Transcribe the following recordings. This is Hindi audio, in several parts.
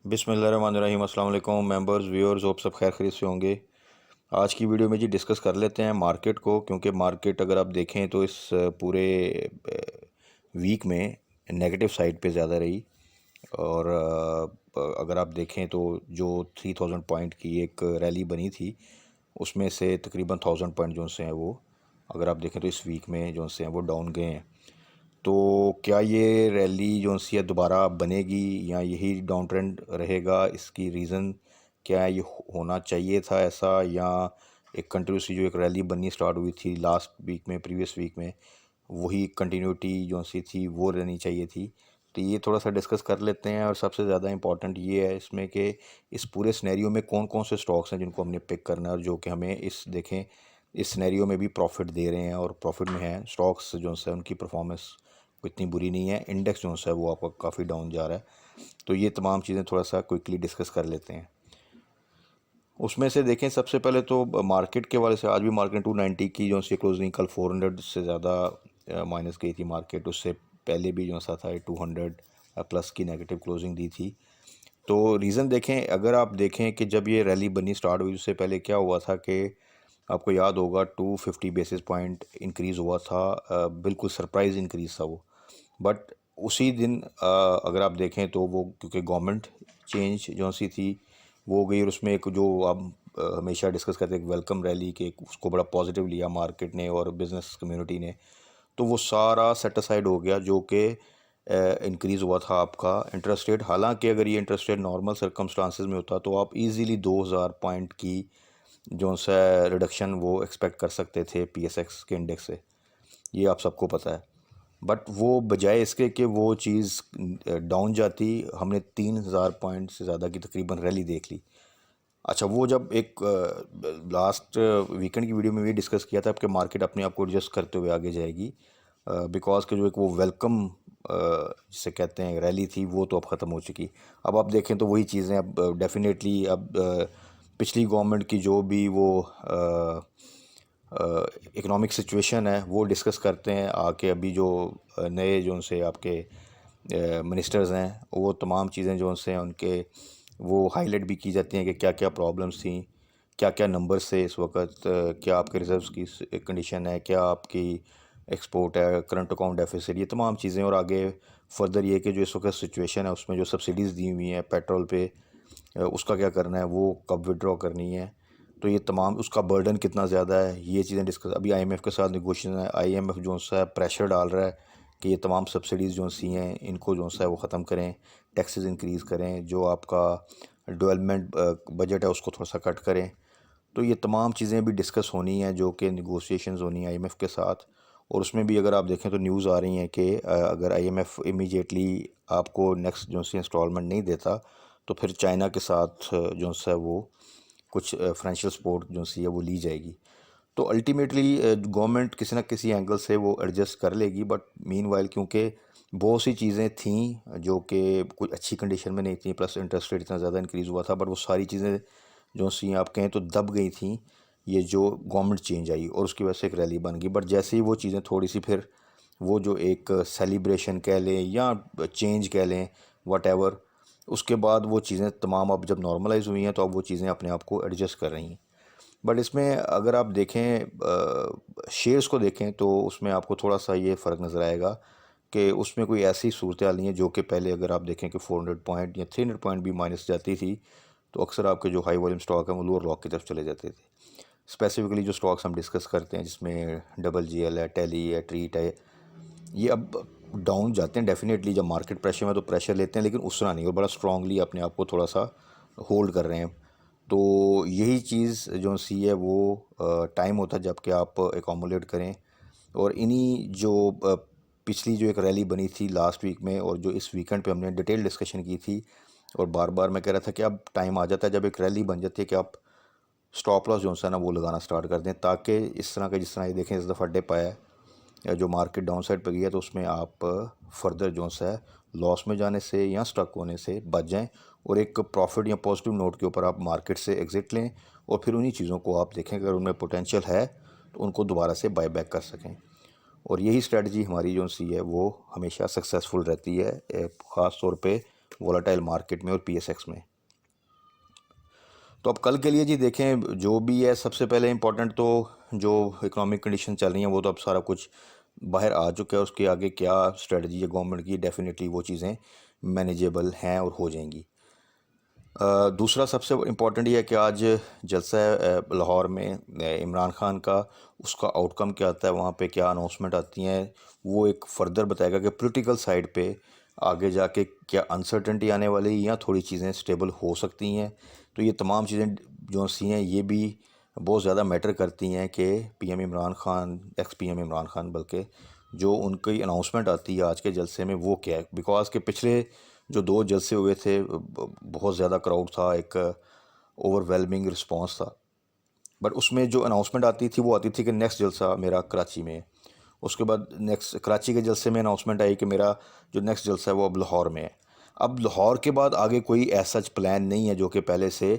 बिस्मिल्लाहिर्रहमानिर्रहीम। अस्सलाम वालेकुम मेंबर्स व्यूअर्स, होप सब खैर खैरियत से होंगे। आज की वीडियो में जी डिस्कस कर लेते हैं मार्केट को, क्योंकि मार्केट अगर आप देखें तो इस पूरे वीक में नेगेटिव साइड पे ज़्यादा रही। और अगर आप देखें तो जो 3000 पॉइंट की एक रैली बनी थी, उसमें से तकरीबन 1000 पॉइंट जो से हैं वो, अगर आप देखें तो इस वीक में जो से हैं वो डाउन गए हैं। तो क्या ये रैली जो सी है दोबारा बनेगी या यही डाउन ट्रेंड रहेगा? इसकी रीज़न क्या है? ये होना चाहिए था ऐसा, या एक कंटिन्यूसली जो एक रैली बननी स्टार्ट हुई थी लास्ट वीक में, प्रीवियस वीक में, वही कंटिन्यूटी जो सी थी वो रहनी चाहिए थी? तो ये थोड़ा सा डिस्कस कर लेते हैं। और सबसे ज़्यादा इम्पॉर्टेंट ये है इसमें कि इस पूरे सिनेरियो में कौन कौन से स्टॉक्स हैं जिनको हमने पिक करना है, और जो कि हमें इस देखें इस सिनेरियो में भी प्रॉफिट दे रहे हैं और प्रॉफिट में हैं स्टॉक्स जो है उनकी परफॉर्मेंस इतनी बुरी नहीं है। इंडेक्स जो है वो आपका काफ़ी डाउन जा रहा है। तो ये तमाम चीज़ें थोड़ा सा क्विकली डिस्कस कर लेते हैं। उसमें से देखें सबसे पहले तो मार्केट के वाले से, आज भी मार्केट 290 की जो सी क्लोजिंग, कल 400 से ज़्यादा माइनस गई थी मार्केट। उससे पहले भी जो सा था 200 प्लस की नेगेटिव क्लोजिंग दी थी। तो रीज़न देखें, अगर आप देखें कि जब ये रैली बननी स्टार्ट हुई उससे पहले क्या हुआ था कि आपको याद होगा 250 बेसिस पॉइंट इंक्रीज़ हुआ था। बिल्कुल सरप्राइज इंक्रीज़ था वो। बट उसी दिन अगर आप देखें तो वो, क्योंकि गवर्नमेंट चेंज जो सी थी वो हो गई, और उसमें एक जो आप हमेशा डिस्कस करते हैं, एक वेलकम रैली के, उसको बड़ा पॉजिटिव लिया मार्केट ने और बिज़नेस कम्युनिटी ने। तो वो सारा सेट असाइड हो गया जो कि इंक्रीज़ हुआ था आपका इंटरेस्ट रेट। हालांकि अगर ये इंटरेस्ट रेट नॉर्मल सर्कमस्टांसिस में होता तो आप इजीली 2000 पॉइंट की जो सा रिडक्शन वो एक्सपेक्ट कर सकते थे पीएसएक्स के इंडेक्स से, ये आप सबको पता है। बट वो बजाय इसके कि वो चीज़ डाउन जाती, हमने 3000 पॉइंट से ज़्यादा की तकरीबन रैली देख ली। अच्छा, वो जब एक लास्ट वीकेंड की वीडियो में भी डिस्कस किया था कि मार्केट अपने आप को एडजस्ट करते हुए आगे जाएगी, बिकॉज के जो एक वो वेलकम जिसे कहते हैं रैली थी वो तो अब ख़त्म हो चुकी। अब आप देखें तो वही चीज़ें अब डेफिनेटली अब पिछली गवर्नमेंट की जो भी वो इकोनॉमिक सिचुएशन है वो डिस्कस करते हैं आके। अभी जो नए जो उनसे आपके मिनिस्टर्स हैं, वो तमाम चीज़ें जो उनसे उनके वो हाईलाइट भी की जाती हैं कि क्या क्या प्रॉब्लम्स थी, क्या क्या नंबर्स से इस वक्त, क्या आपके रिजर्व्स की कंडीशन है, क्या आपकी एक्सपोर्ट है, करंट अकाउंट डेफिसिट, ये तमाम चीज़ें। और आगे फर्दर ये कि जो इस वक्त सिचुएशन है उसमें जो सब्सिडीज़ दी हुई हैं पेट्रोल पे, उसका क्या करना है, वो कब विड्रॉ करनी है, तो ये तमाम उसका बर्डन कितना ज़्यादा है, ये चीज़ें डिस्कस। अभी आईएमएफ के साथ नेगोशिएशन है, आईएमएफ जो सा प्रेशर डाल रहा है कि ये तमाम सब्सिडीज़ जो सी हैं इनको जो सा है वो ख़त्म करें, टैक्सेस इंक्रीज़ करें, जो आपका डेवलपमेंट बजट है उसको थोड़ा सा कट करें। तो ये तमाम चीज़ें भी डिस्कस होनी हैं जो कि नेगोशिएशंस होनी है आईएमएफ के साथ। और उसमें भी अगर आप देखें तो न्यूज़ आ रही हैं कि अगर आईएमएफ इमीडिएटली आपको नेक्स्ट जो सी इंस्टॉलमेंट नहीं देता तो फिर चाइना के साथ जो सा वो कुछ फाइनेंशियल सपोर्ट जो सी है वो ली जाएगी। तो अल्टीमेटली गवर्नमेंट किसी ना किसी एंगल से वो एडजस्ट कर लेगी। बट मीनवाइल क्योंकि बहुत सी चीज़ें थीं जो कि कुछ अच्छी कंडीशन में नहीं थी, प्लस इंटरेस्ट रेट इतना ज़्यादा इंक्रीज़ हुआ था, बट वो सारी चीज़ें जो सी आप कहें तो दब गई थी। ये जो गवर्नमेंट चेंज आई और उसकी वजह से एक रैली बन गई। बट जैसे ही वो चीज़ें थोड़ी सी फिर वो जो एक सेलिब्रेशन कह लें या चेंज कह लें, वट एवर, उसके बाद वो चीज़ें तमाम अब जब नॉर्मलाइज हुई हैं तो अब वो चीज़ें अपने आप को एडजस्ट कर रही हैं। बट इसमें अगर आप देखें शेयर्स को देखें तो उसमें आपको थोड़ा सा ये फ़र्क नज़र आएगा कि उसमें कोई ऐसी सूरत हाल नहीं है जो कि पहले अगर आप देखें कि 400 पॉइंट या 300 पॉइंट भी माइनस जाती थी तो अक्सर आपके जो हाई वॉल्यूम स्टॉक हैं वो लोअर लॉक की तरफ चले जाते थे। स्पेसिफिकली जो स्टॉक्स हम डिस्कस करते हैं जिसमें डबल जी एल है, टेली है, ट्रीट है, ये अब डाउन जाते हैं डेफिनेटली। जब मार्केट प्रेशर में तो प्रेशर लेते हैं, लेकिन उस तरह नहीं, और बड़ा स्ट्रांगली अपने आप को थोड़ा सा होल्ड कर रहे हैं। तो यही चीज़ जो सी है वो टाइम होता है जबकि आप एकोमोलेट करें। और इन्हीं जो पिछली जो एक रैली बनी थी लास्ट वीक में और जो इस वीकेंड पे हमने डिटेल डिस्कशन की थी, और बार बार मैं कह रहा था कि अब टाइम आ जाता है जब एक रैली बन जाती है कि आप स्टॉप लॉस जो है ना वो लगाना स्टार्ट कर दें, ताकि इस तरह का, जिस तरह ये देखें इस दफ़ा डिप आया है या जो मार्केट डाउन साइड पर गई है, तो उसमें आप फर्दर जो है लॉस में जाने से या स्टक होने से बच जाएं और एक प्रॉफिट या पॉजिटिव नोट के ऊपर आप मार्केट से एग्ज़िट लें। और फिर उन्हीं चीज़ों को आप देखें, अगर उनमें पोटेंशियल है तो उनको दोबारा से बाय बैक कर सकें। और यही स्ट्रेटजी हमारी जो सी है वो हमेशा सक्सेसफुल रहती है, ख़ास तौर पे वोलेटाइल मार्केट में और PSX में। तो अब कल के लिए जी देखें जो भी है, सबसे पहले इम्पोर्टेंट तो जो इकोनॉमिक कंडीशन चल रही हैं वो तो अब सारा कुछ बाहर आ चुका है। उसके आगे क्या स्ट्रेटजी है गवर्नमेंट की, डेफिनेटली वो चीज़ें मैनेजेबल हैं और हो जाएंगी। दूसरा सबसे इम्पोर्टेंट ये है कि आज जलसा है लाहौर में इमरान खान का, उसका आउटकम क्या आता है, वहाँ पे क्या अनाउंसमेंट आती हैं, वो एक फर्दर बताएगा कि पॉलिटिकल साइड पे आगे जाके क्या अनसर्टेनिटी आने वाली है या थोड़ी चीज़ें स्टेबल हो सकती हैं। तो ये तमाम चीज़ें जो सी हैं ये भी बहुत ज़्यादा मैटर करती हैं कि PM Imran Khan, x PM Imran Khan बल्कि, जो उनकी अनाउंसमेंट आती है आज के जलसे में वो क्या है। बिकॉज के पिछले जो 2 जलसे हुए थे बहुत ज़्यादा क्राउड था, एक ओवरवेलमिंग रिस्पांस था, बट उसमें जो अनाउंसमेंट आती थी वो आती थी कि नेक्स्ट जलसा मेरा कराची में है। उसके बाद नेक्स्ट कराची के जलसे में अनाउंसमेंट आई कि मेरा जो नेक्स्ट जलसा है वो अब लाहौर में है। अब लाहौर के बाद आगे कोई ऐसा प्लान नहीं है जो कि पहले से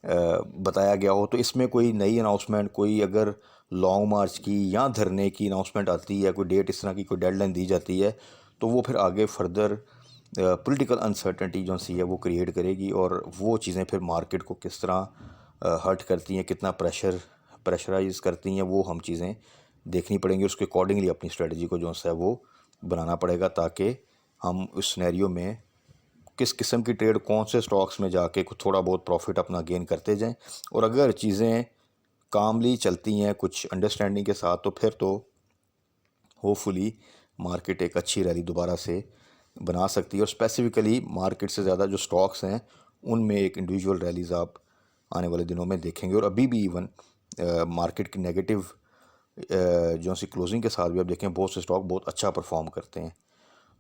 बताया गया हो। तो इसमें कोई नई अनाउंसमेंट, कोई अगर लॉन्ग मार्च की या धरने की अनाउंसमेंट आती है, कोई डेट इस तरह की कोई डेडलाइन दी जाती है, तो वो फिर आगे फर्दर पॉलिटिकल अनसर्टेनिटी जो सी है वो क्रिएट करेगी। और वो चीज़ें फिर मार्केट को किस तरह हर्ट करती हैं, कितना प्रेशराइज करती हैं, वो हम चीज़ें देखनी पड़ेंगी। उसके अकॉर्डिंगली अपनी स्ट्रेटजी को जो है वो बनाना पड़ेगा, ताकि हम उस सिनेरियो में किस किस्म की ट्रेड, कौन से स्टॉक्स में जाके कुछ थोड़ा बहुत प्रॉफिट अपना गेन करते जाएं। और अगर चीज़ें कामली चलती हैं कुछ अंडरस्टैंडिंग के साथ, तो फिर तो होपफुली मार्केट एक अच्छी रैली दोबारा से बना सकती है। और स्पेसिफिकली मार्केट से ज़्यादा जो स्टॉक्स हैं उनमें एक इंडिविजुअल रैलीज आप आने वाले दिनों में देखेंगे। और अभी भी इवन मार्केट की नेगेटिव जो सी क्लोजिंग के साथ भी आप देखें बहुत से स्टॉक बहुत अच्छा परफॉर्म करते हैं।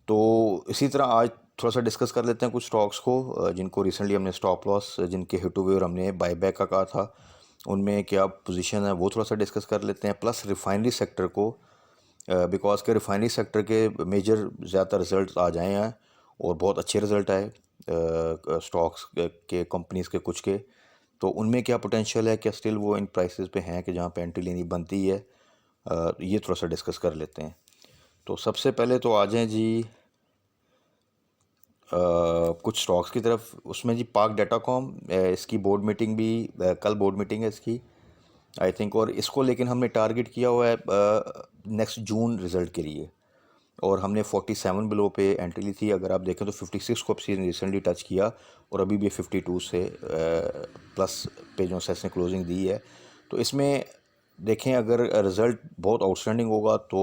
तो इसी तरह आज थोड़ा सा डिस्कस कर लेते हैं कुछ स्टॉक्स को जिनको रिसेंटली हमने स्टॉप लॉस जिनके हिट हुए और हमने बायबैक का कहा था, उनमें क्या पोजीशन है वो थोड़ा सा डिस्कस कर लेते हैं। प्लस रिफाइनरी सेक्टर को, बिकॉज के रिफाइनरी सेक्टर के मेजर ज़्यादा रिज़ल्ट आ जाए हैं और बहुत अच्छे रिज़ल्ट आए स्टॉक्स के कंपनीज़ के कुछ के, तो उनमें क्या पोटेंशियल है, क्या स्टिल वो इन प्राइसेस पे हैं कि जहाँ पे एंट्री लेनी बनती है, ये थोड़ा सा डिस्कस कर लेते हैं। तो सबसे पहले तो आ जाएं जी कुछ स्टॉक्स की तरफ। उसमें जी पाक डाटाकॉम, इसकी बोर्ड मीटिंग भी कल बोर्ड मीटिंग है इसकी आई थिंक, और इसको लेकिन हमने टारगेट किया हुआ है नेक्स्ट जून रिज़ल्ट के लिए, और हमने 47 बिलो पे एंट्री ली थी। अगर आप देखें तो 56 को अब रिसेंटली टच किया और अभी भी 52 से प्लस पे जो है इसने क्लोजिंग दी है। तो इसमें देखें अगर रिज़ल्ट बहुत आउटस्टैंडिंग होगा तो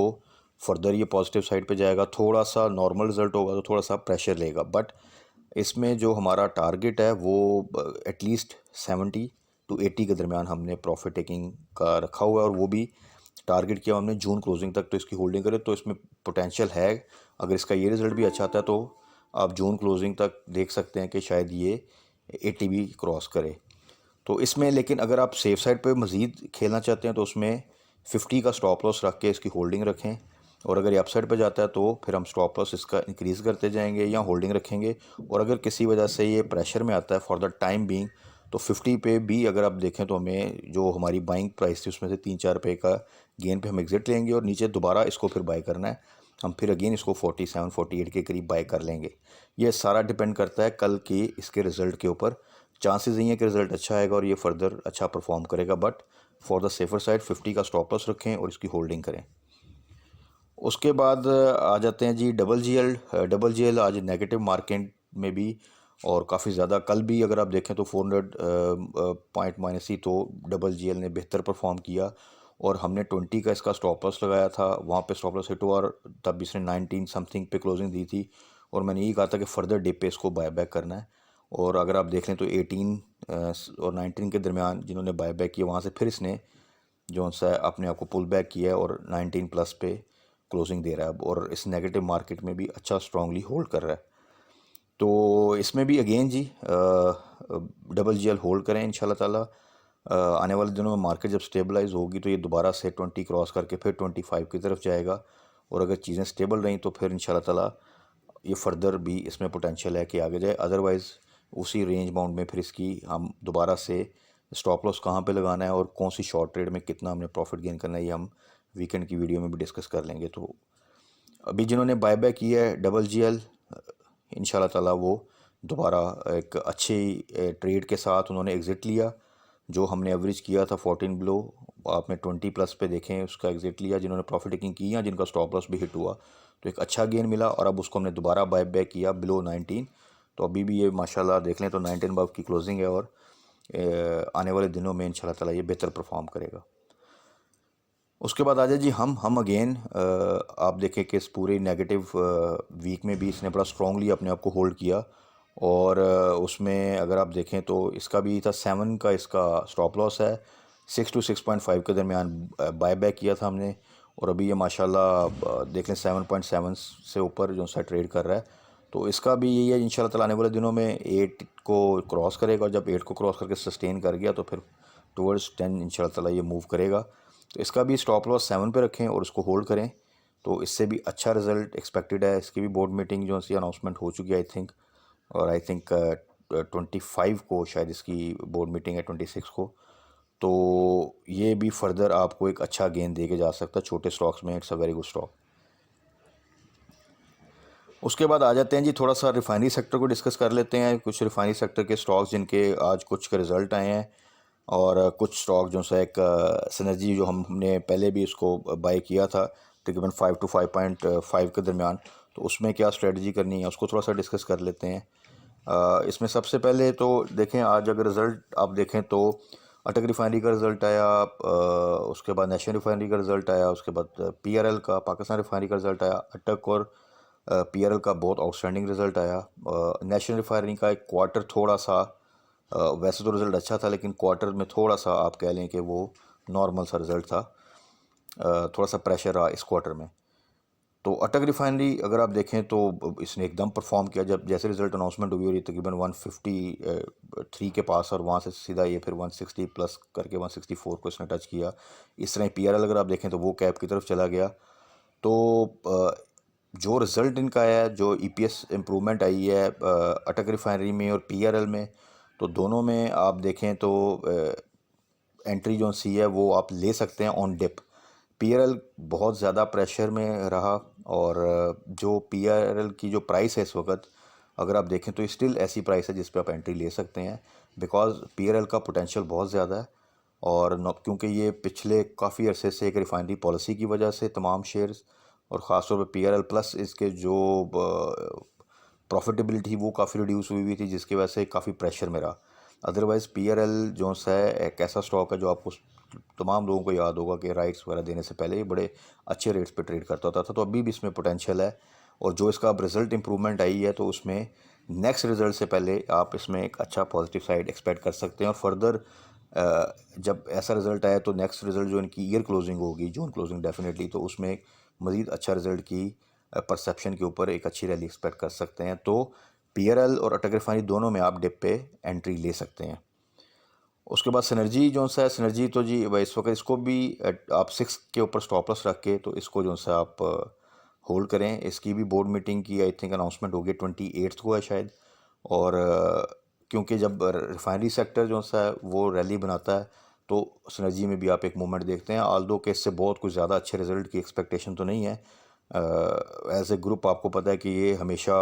फर्दर ये पॉजिटिव साइड पे जाएगा, थोड़ा सा नॉर्मल रिज़ल्ट होगा तो थोड़ा सा प्रेशर लेगा। बट इसमें जो हमारा टारगेट है वो एटलीस्ट 70 to 80 के दरमियान हमने प्रॉफिट टेकिंग का रखा हुआ है, और वो भी टारगेट किया हमने जून क्लोजिंग तक तो इसकी होल्डिंग करें। तो इसमें पोटेंशियल है, अगर इसका ये रिज़ल्ट भी अच्छा आता है तो आप जून क्लोजिंग तक देख सकते हैं कि शायद ये 80 भी क्रॉस करे। तो इसमें लेकिन अगर आप सेफ साइड पे मज़ीद खेलना चाहते हैं तो उसमें 50 का स्टॉप लॉस रख के इसकी होल्डिंग रखें, और अगर ये अपसाइड पे जाता है तो फिर हम स्टॉप लॉस इसका इंक्रीज़ करते जाएंगे या होल्डिंग रखेंगे। और अगर किसी वजह से ये प्रेशर में आता है फॉर द टाइम बीइंग, तो 50 पे भी अगर आप देखें तो हमें जो हमारी बाइंग प्राइस थी उसमें से 3-4 रुपये का गेन पे हम एग्ज़िट लेंगे, और नीचे दोबारा इसको फिर बाय करना है, हम फिर अगेन इसको 47-48 के करीब बाय कर लेंगे। ये सारा डिपेंड करता है कल की इसके रिज़ल्ट के ऊपर। चांसेस नहीं है कि रिज़ल्ट अच्छा आएगा और ये फर्दर अच्छा परफॉर्म करेगा, but for the safer side 50 का स्टॉप लॉस रखें और इसकी होल्डिंग करें। उसके बाद आ जाते हैं जी डबल जी एल आज नेगेटिव मार्केट में भी, और काफ़ी ज़्यादा कल भी अगर आप देखें तो 400 पॉइंट माइनस ही, तो डबल जी एल ने बेहतर परफॉर्म किया। और हमने 20 का इसका स्टॉप लॉस लगाया था, वहाँ पे स्टॉप लॉस हिट हुआ और तब इसने 19 समथिंग पे क्लोजिंग दी थी, और मैंने यही कहा था कि फर्दर डिप पे इसको बाय बैक करना है। और अगर आप देख लें तो 18 और 19 के दरमियान जिन्होंने बाय बैक किया वहाँ से फिर इसने जो सा अपने आप को पुल बैक किया है और 19 प्लस पे क्लोजिंग दे रहा है अब, और इस नेगेटिव मार्केट में भी अच्छा स्ट्रांगली होल्ड कर रहा है। तो इसमें भी अगेन जी डबल जी एल होल्ड करें इंशाल्लाह ताला। आने वाले दिनों में मार्केट जब स्टेबलाइज होगी तो ये दोबारा से 20 क्रॉस करके फिर 25 की तरफ जाएगा, और अगर चीज़ें स्टेबल रहीं तो फिर इंशाल्लाह ताला ये फर्दर भी इसमें पोटेंशियल है कि आगे जाए। अदरवाइज़ उसी रेंज बाउंड में फिर इसकी हम दोबारा से स्टॉप लॉस कहाँ पे लगाना है और कौन सी शॉर्ट ट्रेड में कितना हमने प्रॉफिट गेन करना है, ये हम वीकेंड की वीडियो में भी डिस्कस कर लेंगे। तो अभी जिन्होंने बायबैक किया है डबल जी एल, इंशाल्लाह ताला वो दोबारा एक अच्छी ट्रेड के साथ उन्होंने एग्ज़िट लिया। जो हमने एवरेज किया था 14 बिलो, आपने 20 प्लस पे देखें उसका एग्ज़िट लिया। जिन्होंने प्रॉफिट टेकिंग की या जिनका स्टॉप लॉस भी हिट हुआ तो एक अच्छा गेन मिला, और अब उसको हमने दोबारा बाय बैक किया बिलो 19। तो अभी भी ये माशाल्लाह देख लें तो 19 अबव की क्लोजिंग है, और आने वाले दिनों में इंशाल्लाह ताला ये बेहतर परफॉर्म करेगा। उसके बाद आ जाए जी हम अगेन, आप देखें कि इस पूरे नेगेटिव वीक में भी इसने बड़ा स्ट्रांगली अपने आप को होल्ड किया, और उसमें अगर आप देखें तो इसका भी था 7 का इसका स्टॉप लॉस है, 6 to 6.5 के दरमियान बाय बैक किया था हमने, और अभी ये माशाल्लाह देख लें 7.7 से ऊपर जो सा ट्रेड कर रहा है। तो इसका भी यही है, इंशाल्लाह ताला आने वाले दिनों में 8 को क्रॉस करेगा, और जब 8 को क्रॉस करके सस्टेन कर गया तो फिर टुवर्ड्स 10 इंशाल्लाह ताला ये मूव करेगा। तो इसका भी स्टॉप लॉस 7 पे रखें और उसको होल्ड करें, तो इससे भी अच्छा रिजल्ट एक्सपेक्टेड है। इसकी भी बोर्ड मीटिंग जो सी अनाउंसमेंट हो चुकी है आई थिंक, और आई थिंक 25 को शायद इसकी बोर्ड मीटिंग है, 26 को। तो ये भी फर्दर आपको एक अच्छा गेन दे के जा सकता है छोटे स्टॉक्स में। It's a very good stock. उसके बाद आ जाते हैं जी, थोड़ा सा रिफाइनरी सेक्टर को डिस्कस कर लेते हैं। कुछ रिफाइनरी सेक्टर के स्टॉक्स जिनके आज कुछ के रिज़ल्ट आए हैं, और कुछ स्टॉक जो सा एक सिनर्जी जो हमने पहले भी उसको बाय किया था तकरीबन 5 to 5.5 के दरमियान, तो उसमें क्या स्ट्रेटजी करनी है उसको थोड़ा सा डिस्कस कर लेते हैं। इसमें सबसे पहले तो देखें, आज अगर रिज़ल्ट आप देखें तो अटक रिफाइनरी का रिज़ल्ट आया, उसके बाद नेशनल रिफाइनरी का रिज़ल्ट आया, उसके बाद पीआरएल का पाकिस्तान रिफाइनरी का रिज़ल्ट आया। अटक और पीआरएल का बहुत आउटस्टैंडिंग रिज़ल्ट आया। नेशनल रिफाइनरी का एक क्वार्टर थोड़ा सा, वैसे तो रिज़ल्ट अच्छा था लेकिन क्वार्टर में थोड़ा सा आप कह लें कि वो नॉर्मल सा रिज़ल्ट था। थोड़ा सा प्रेशर रहा इस क्वार्टर में। तो अटक रिफाइनरी अगर आप देखें तो इसने एकदम परफॉर्म किया, जब जैसे रिज़ल्ट अनाउंसमेंट हुई, और ये तकरीबन 153 के पास, और वहाँ से सीधा ये फिर 160 प्लस करके 164 को इसने टच किया। इस तरह पीआरएल अगर आप देखें तो वो कैप की तरफ चला गया। तो जो रिज़ल्ट इनका है, जो ईपीएस इम्प्रूवमेंट आई है अटक रिफाइनरी में और पीआरएल में, तो दोनों में आप देखें तो एंट्री जो सी है वो आप ले सकते हैं ऑन डिप। पीआरएल बहुत ज़्यादा प्रेशर में रहा, और जो पीआरएल की जो प्राइस है इस वक्त अगर आप देखें तो स्टिल ऐसी प्राइस है जिस पे आप एंट्री ले सकते हैं, बिकॉज़ पीआरएल का पोटेंशियल बहुत ज़्यादा है। और क्योंकि ये पिछले काफ़ी अरसे से एक रिफाइनरी पॉलिसी की वजह से तमाम शेयर्स, और ख़ास तौर पे पीआरएल प्लस इसके जो प्रॉफिटेबिलिटी वो काफ़ी रिड्यूस हुई थी, जिसकी वजह से काफ़ी प्रेशर में रहा। अदरवाइज़ पीआरएल जो है एक ऐसा स्टॉक है जो आपको तमाम लोगों को याद होगा कि राइट्स वगैरह देने से पहले ये बड़े अच्छे रेट्स पे ट्रेड करता होता था। तो अभी भी इसमें पोटेंशियल है, और जो इसका अब रिज़ल्ट इंप्रूवमेंट आई है तो उसमें नेक्स्ट रिज़ल्ट से पहले आप इसमें एक अच्छा पॉजिटिव साइड एक्सपेक्ट कर सकते हैं। और फर्दर जब ऐसा रिज़ल्ट आया तो नेक्स्ट रिज़ल्ट जो इनकी ईयर क्लोजिंग होगी, जून क्लोजिंग डेफिनेटली, तो उसमें मज़ीद अच्छा रिज़ल्ट की परसेप्शन के ऊपर एक अच्छी रैली एक्सपेक्ट कर सकते हैं। तो पीआरएल और अटक रिफाइनरी दोनों में आप डिप पे एंट्री ले सकते हैं। उसके बाद सिनर्जी जो सा है, सिनर्जी तो जी भाई इस वक्त इसको भी आप 6 के ऊपर स्टॉप लॉस रख के तो इसको जो सा आप होल्ड करें। इसकी भी बोर्ड मीटिंग की आई थिंक अनाउंसमेंट होगी 28 को है शायद। और क्योंकि जब रिफाइनरी सेक्टर जो सा है वो रैली बनाता है तो सिनर्जी में भी आप एक मूवमेंट देखते हैं। आल्दो कि इससे बहुत कुछ ज़्यादा अच्छे रिजल्ट की एक्सपेक्टेशन तो नहीं है। एज ए ग्रुप आपको पता है कि ये हमेशा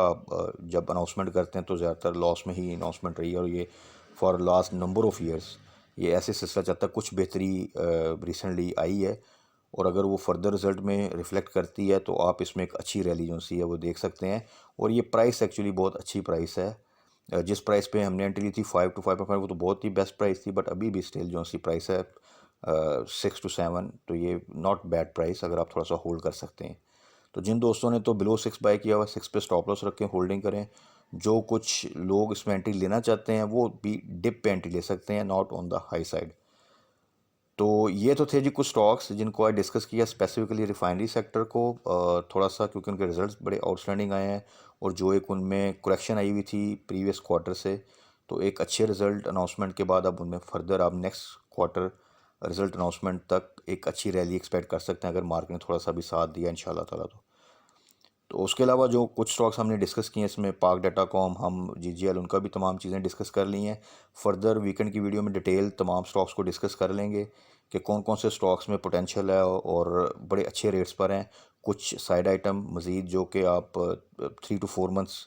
जब अनाउंसमेंट करते हैं तो ज़्यादातर लॉस में ही अनाउंसमेंट रही है, और ये for last number of years ये ऐसे सिलसिला चलता है। कुछ बेहतरी रिसेंटली आई है, और अगर वो फर्दर रिजल्ट में रिफ्लेक्ट करती है तो आप इसमें एक अच्छी रैली जो सी है वो देख सकते हैं। और ये प्राइस एक्चुअली बहुत अच्छी प्राइस है। जिस प्राइस पे हमने एंट्री ली थी 5 to 5.5, वो तो बहुत ही बेस्ट प्राइस थी, बट अभी भी स्टिल जो सी प्राइस है 6 to 7, तो ये नॉट बैड प्राइस अगर आप थोड़ा सा होल्ड कर सकते हैं। तो जिन दोस्तों ने तो बिलो 6 बाय किया हुआ, 6 पे स्टॉप लॉस रखें, होल्डिंग करें। जो कुछ लोग इसमें एंट्री लेना चाहते हैं वो भी डिप पे एंट्री ले सकते हैं, not on the high side. तो ये तो थे जी कुछ स्टॉक्स जिनको आज डिस्कस किया स्पेसिफिकली रिफाइनरी सेक्टर को, थोड़ा सा क्योंकि उनके रिजल्ट्स बड़े आउटस्टैंडिंग आए हैं, और जो एक उनमें करेक्शन आई हुई थी प्रीवियस क्वार्टर से, तो एक अच्छे रिजल्ट अनाउंसमेंट के बाद अब उनमें फर्दर आप नेक्स्ट क्वार्टर रिजल्ट अनाउंसमेंट तक एक अच्छी रैली एक्सपेक्ट कर सकते हैं अगर मार्केट ने थोड़ा सा भी साथ दिया इंशाल्लाह ताला। तो उसके अलावा जो कुछ स्टॉक्स हमने डिस्कस किए हैं इसमें पाक डाटाकॉम, हम जीजीएल, उनका भी तमाम चीज़ें डिस्कस कर ली हैं। फर्दर वीकेंड की वीडियो में डिटेल तमाम स्टॉक्स को डिस्कस कर लेंगे कि कौन कौन से स्टॉक्स में पोटेंशियल है और बड़े अच्छे रेट्स पर हैं। कुछ साइड आइटम मज़ीद जो कि आप 3 to 4 मंथ्स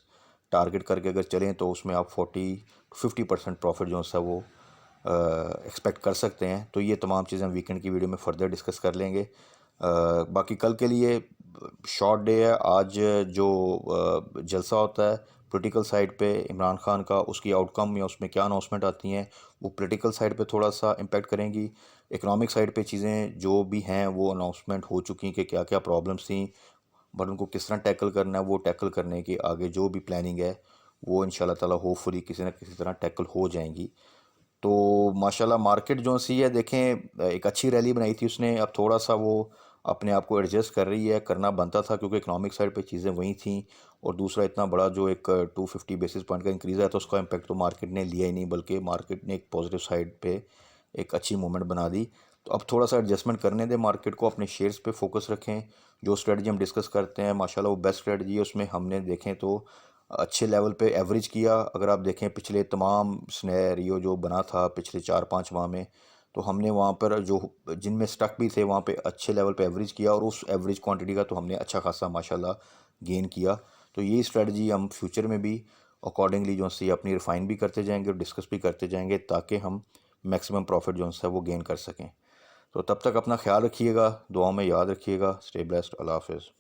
टारगेट करके अगर चलें तो उसमें आप 40-50% प्रॉफिट जो है वो एक्सपेक्ट कर सकते हैं। तो ये तमाम चीज़ें हम वीकेंड की वीडियो में फर्दर डिस्कस कर लेंगे। बाकी कल के लिए शॉर्ट डे है। आज जो जलसा होता है पॉलिटिकल साइड पे इमरान खान का, उसकी आउटकम या उसमें क्या अनाउंसमेंट आती हैं वो पॉलिटिकल साइड पे थोड़ा सा इम्पेक्ट करेंगी। इकोनॉमिक साइड पे चीज़ें जो भी हैं वो अनाउंसमेंट हो चुकी कि क्या क्या प्रॉब्लम्स थी, बट उनको किस तरह टैकल करना है, वो टैकल करने की आगे जो भी प्लानिंग है वो इंशाल्लाह ताला होपफुली किसी न किसी तरह टैकल हो जाएंगी। तो माशाल्लाह मार्केट जो सी है देखें, एक अच्छी रैली बनाई थी उसने, अब थोड़ा सा वो अपने आप को एडजस्ट कर रही है, करना बनता था क्योंकि इकोनॉमिक साइड पे चीज़ें वही थी। और दूसरा इतना बड़ा जो एक 250 बेसिस पॉइंट का इंक्रीज़ है तो उसका इम्पेक्ट तो मार्केट ने लिया ही नहीं, बल्कि मार्केट ने एक पॉजिटिव साइड पे एक अच्छी मूवमेंट बना दी। तो अब थोड़ा सा एडजस्टमेंट करने दें मार्केट को, अपने शेयर्स पे फोकस रखें। जो स्ट्रेटजी हम डिस्कस करते हैं माशाल्लाह वो बेस्ट स्ट्रेटजी है। उसमें हमने देखें तो अच्छे लेवल पे एवरेज किया। अगर आप देखें पिछले तमाम सिनेरियो जो बना था पिछले 4-5 माह में, तो हमने वहाँ पर जो जिनमें स्टक भी थे वहाँ पे अच्छे लेवल पे एवरेज किया, और उस एवरेज क्वांटिटी का तो हमने अच्छा खासा माशाल्लाह गेन किया। तो ये स्ट्रेटजी हम फ्यूचर में भी अकॉर्डिंगली जो है अपनी रिफ़ाइन भी करते जाएंगे और डिस्कस भी करते जाएंगे ताकि हम मैक्सिमम प्रॉफिट जो है वो गेन कर सकें। तो तब तक अपना ख्याल रखिएगा, दुआओं में याद रखिएगा। Stay blessed. अल्लाह हाफ़िज़।